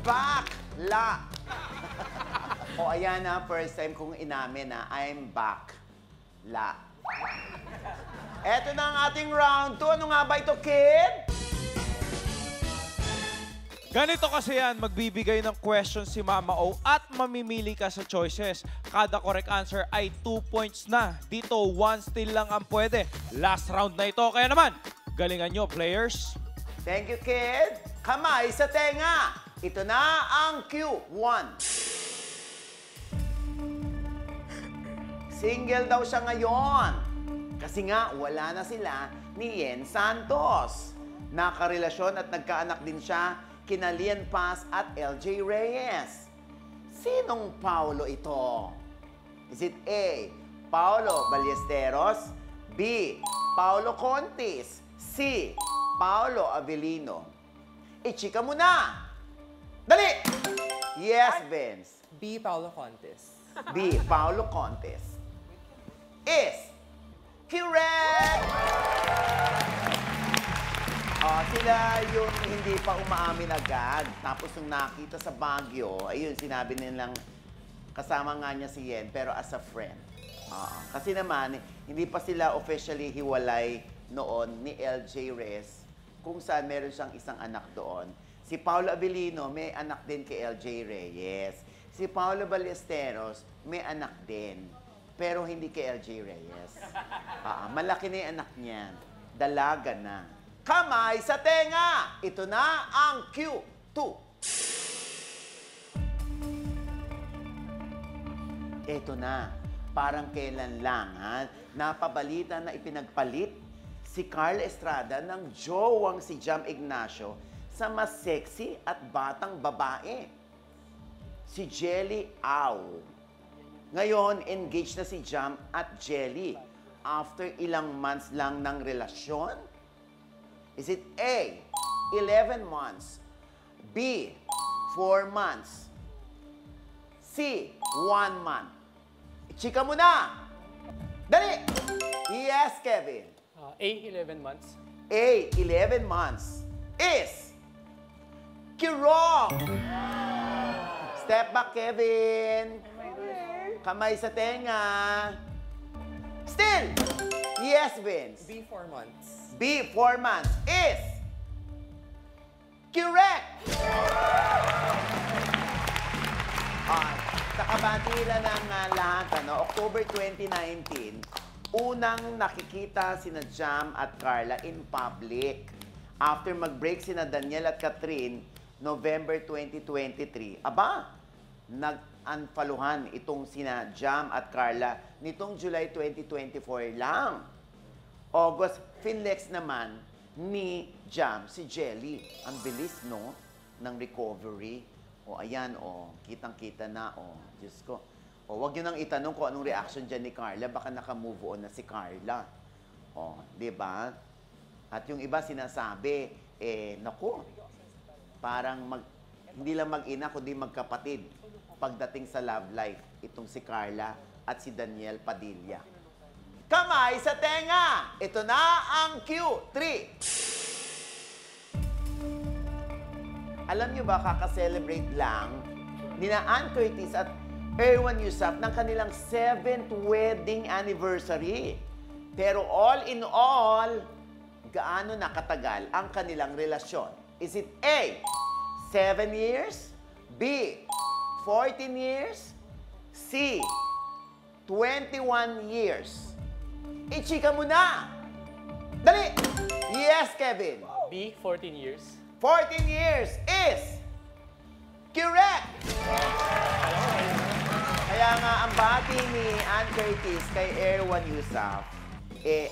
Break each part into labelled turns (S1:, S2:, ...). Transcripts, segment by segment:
S1: back! La! O ayan na, first time kong inamin na I'm back. La. Eto na ang ating round 2. Ano nga ba ito, kid?
S2: Ganito kasi yan, magbibigay ng question si Mama O at mamimili ka sa choices. Kada correct answer ay 2 points na. Dito, 1 still lang ang pwede. Last round na ito. Kaya naman, galingan nyo, players.
S1: Thank you, kid. Kamay sa tenga. Ito na ang Q1. Single daw siya ngayon. Kasi nga, wala na sila ni Yen Santos. Nakarelasyon at nagkaanak din siya kina Lian Paz at LJ Reyes. Sinong Paulo ito? Is it A, Paulo Ballesteros, B, Paulo Contis, C, Paulo Avellino? Ichika mo na! Dali! Yes, Vince.
S3: B. Paulo Contes.
S1: B, Paulo Contis. Is correct! Sila yung hindi pa umaamin agad. Tapos nung nakita sa Baguio, ayun, sinabi nilang kasama nga niya si Yen, pero as a friend. Kasi naman, hindi pa sila officially hiwalay noon ni LJ Reyes, kung saan meron siyang isang anak doon. Si Paulo Avellino, may anak din kay LJ Reyes. Si Paulo Ballesteros, may anak din, pero hindi kay LJ Reyes. Malaki na yung anak niya. Dalaga na. Kamay sa tenga! Ito na ang Q2. Ito na. Parang kailan lang, ha? Napabalita na ipinagpalit si Carla Estrada ng jowang si Jam Ignacio sa mas sexy at batang babae. Si Jelly Au. Ngayon, engaged na si Jam at Jelly after ilang months lang ng relasyon. Is it A, 11 months, B, 4 months, C, 1 month? Chika mo na! Dali! Yes, Kevin.
S3: A. 11 months.
S1: A, 11 months is correct! Step back, Kevin. Kamay sa tenga. Still! Yes, Vince.
S3: B. 4 months.
S1: B, 4 months is correct! Sa kabatilan ng lahat, October 2019, unang nakikita sina Jam at Carla in public. After mag-break sina Daniel at Catherine, November 2023. Nag-unfollowan itong sina Jam at Carla nitong July 2024 lang. August, finlex naman ni Jam si Jelly. Ang bilis, no? Ng recovery. Ayan, kitang-kita na, Diyos ko. Wag nyo nang itanong kung anong reaction dyan ni Carla. Baka naka-move on na si Carla. Di ba? At yung iba sinasabi, naku, parang hindi lang mag-ina, kundi magkapatid pagdating sa love life. Itong si Carla at si Daniel Padilla. Kamay sa tenga! Ito na ang Q3. Alam nyo ba, kaka-celebrate lang nina Ann Curtis at Erwan Yusap ng kanilang 7th wedding anniversary. Pero all in all, gaano nakatagal ang kanilang relasyon? Is it A, 7 years? B, 14 years? C, 21 years? Ichika mo na! Dali! Yes, Kevin.
S3: B. 14 years.
S1: 14 years is correct! Kaya nga, ang bati ni Ann Curtis kay Erwan Yusap,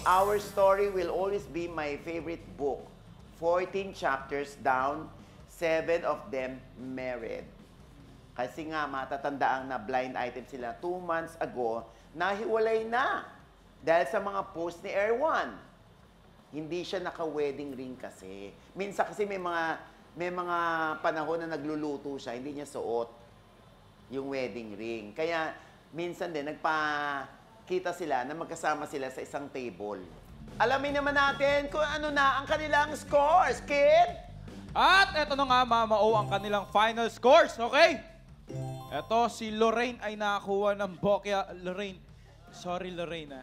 S1: our story will always be my favorite book. 14 chapters down, 7 of them married. Kasi nga, matatandaang na blind item sila 2 months ago, nahiwalay na. Dahil sa mga post ni Erwan. Hindi siya naka-wedding ring kasi. Minsan kasi may mga panahon na nagluluto siya, hindi niya suot yung wedding ring. Kaya minsan din nagpakita sila na magkasama sila sa isang table. Alamin naman natin kung ano na ang kanilang scores, kid!
S2: At eto na nga, Mama O, ang kanilang final scores, okay? Eto, si Lorraine ay nakakuha ng bokya. Lorraine, sorry Lorraine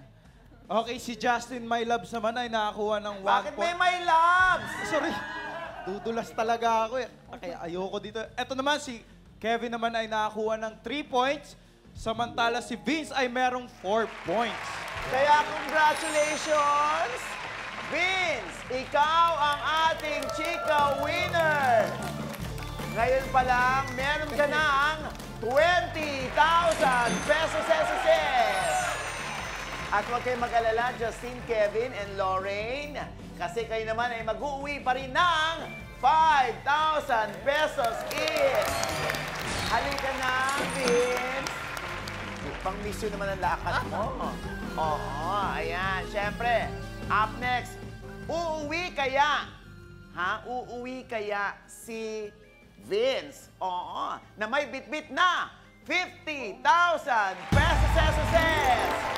S2: Okay, si Justin My Loves naman ay nakakuha ng 1
S1: Bakit may
S2: point.
S1: my loves?
S2: Sorry, dudulas talaga ako eh. Kaya ayoko dito. Eto naman, si Kevin naman ay nakakuha ng 3 points. Samantala si Vince ay merong 4 points.
S1: Kaya congratulations! Vince, ikaw ang ating chika winner! Ngayon pa lang, meron ka ng 20,000 pesos. At huwag kayong mag-alala, Justin, Kevin, and Lorraine, kasi kayo naman ay mag-uwi pa rin ng 5,000 pesos each! Halika na, Vince! Pang-miss yun naman ang lakad mo. Oo, ayan. Siyempre, up next, uuwi kaya? Uuwi kaya si Vince? Oo, na may bit-bit na 50,000 pesos.